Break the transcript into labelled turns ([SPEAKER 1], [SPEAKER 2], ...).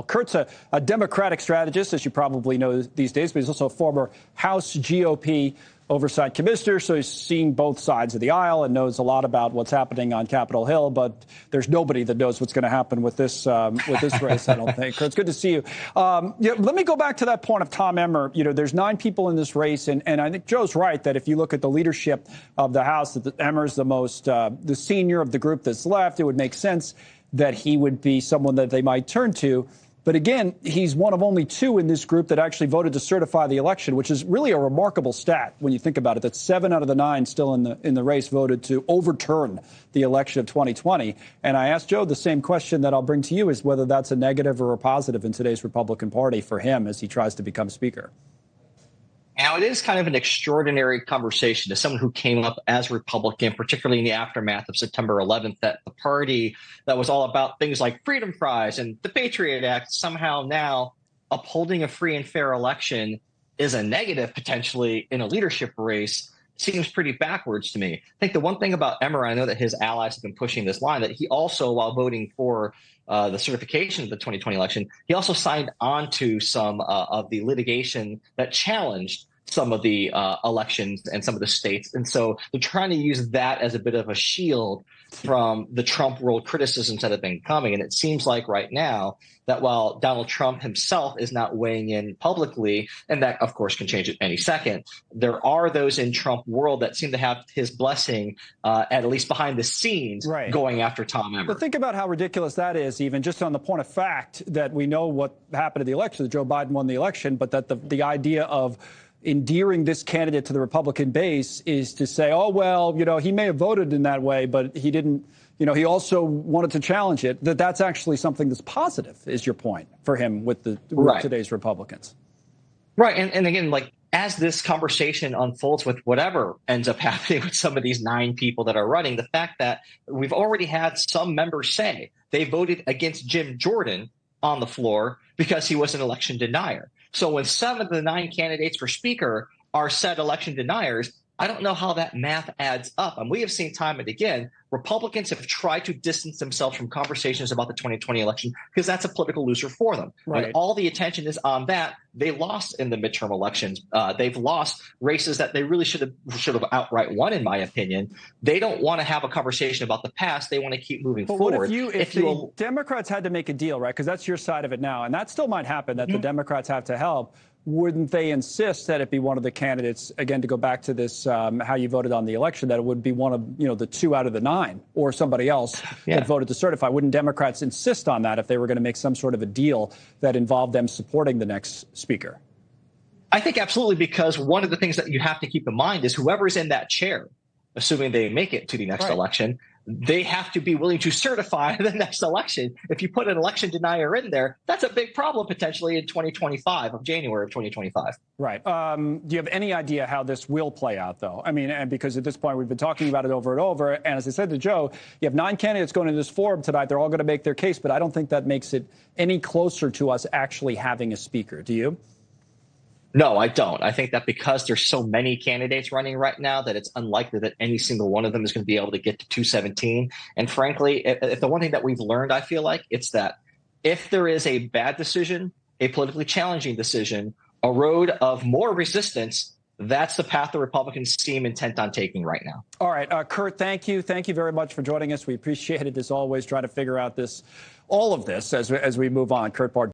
[SPEAKER 1] Kurt's a Democratic strategist, as you probably know these days, but he's also a former House GOP oversight commissioner, so he's seen both sides of the aisle and knows a lot about what's happening on Capitol Hill. But there's nobody that knows what's going to happen with this race, I don't think. Kurt, it's good to see you. Let me go back to that point of Tom Emmer. There's 9 people in this race, and I think Joe's right that if you look at the leadership of the House, that Emmer's the senior of the group that's left. It would make sense that he would be someone that they might turn to. But again, he's one of only 2 in this group that actually voted to certify the election, which is really a remarkable stat when you think about it. That 7 out of the 9 still in the race voted to overturn the election of 2020. And I asked Joe the same question that I'll bring to you, is whether that's a negative or a positive in today's Republican Party for him as he tries to become Speaker.
[SPEAKER 2] Now, it is kind of an extraordinary conversation as someone who came up as Republican, particularly in the aftermath of September 11th, that the party that was all about things like freedom fries and the Patriot Act, somehow now upholding a free and fair election is a negative potentially in a leadership race. Seems pretty backwards to me. I think the one thing about Emmer, I know that his allies have been pushing this line, that he also, while voting for the certification of the 2020 election, he also signed on to some of the litigation that challenged some of the elections and some of the states. And so they're trying to use that as a bit of a shield from the Trump world criticisms that have been coming. And it seems like right now that while Donald Trump himself is not weighing in publicly, and that, of course, can change at any second, there are those in Trump world that seem to have his blessing, at least behind the scenes, going after Tom Emmer.
[SPEAKER 1] But think about how ridiculous that is, even just on the point of fact that we know what happened at the election, that Joe Biden won the election, but that the idea of endearing this candidate to the Republican base is to say, oh, well, he may have voted in that way, but he didn't, he also wanted to challenge it. That's actually something that's positive, is your point, for him with today's Republicans.
[SPEAKER 2] Right. And again, like, as this conversation unfolds with whatever ends up happening with some of these 9 people that are running, the fact that we've already had some members say they voted against Jim Jordan on the floor because he was an election denier. So when 7 of the 9 candidates for Speaker are said election deniers, I don't know how that math adds up. And we have seen time and again, Republicans have tried to distance themselves from conversations about the 2020 election because that's a political loser for them.
[SPEAKER 1] Right.
[SPEAKER 2] When all the attention is on that, they lost in the midterm elections. They've lost races that they really should have outright won, in my opinion. They don't want to have a conversation about the past. They want to keep moving forward.
[SPEAKER 1] What if the Democrats had to make a deal, right? Because that's your side of it now, and that still might happen, that the Democrats have to help. Wouldn't they insist that it be one of the candidates, again, to go back to this, how you voted on the election, that it would be one of, the 2 out of the 9 or somebody else that voted to certify? Wouldn't Democrats insist on that if they were going to make some sort of a deal that involved them supporting the next Speaker?
[SPEAKER 2] I think absolutely, because one of the things that you have to keep in mind is whoever's in that chair, assuming they make it to the next election, they have to be willing to certify the next election. If you put an election denier in there, that's a big problem potentially in 2025, of January of 2025.
[SPEAKER 1] Right. Do you have any idea how this will play out, though? I mean, and because at this point we've been talking about it over and over. And as I said to Joe, you have 9 candidates going into this forum tonight. They're all going to make their case, but I don't think that makes it any closer to us actually having a Speaker. Do you?
[SPEAKER 2] No, I don't. I think that because there's so many candidates running right now that it's unlikely that any single one of them is going to be able to get to 217. And frankly, if the one thing that we've learned, I feel like, it's that if there is a bad decision, a politically challenging decision, a road of more resistance, that's the path the Republicans seem intent on taking right now.
[SPEAKER 1] All right. Kurt, thank you. Thank you very much for joining us. We appreciate it, as always, trying to figure out all of this as we move on. Kurt Bardella.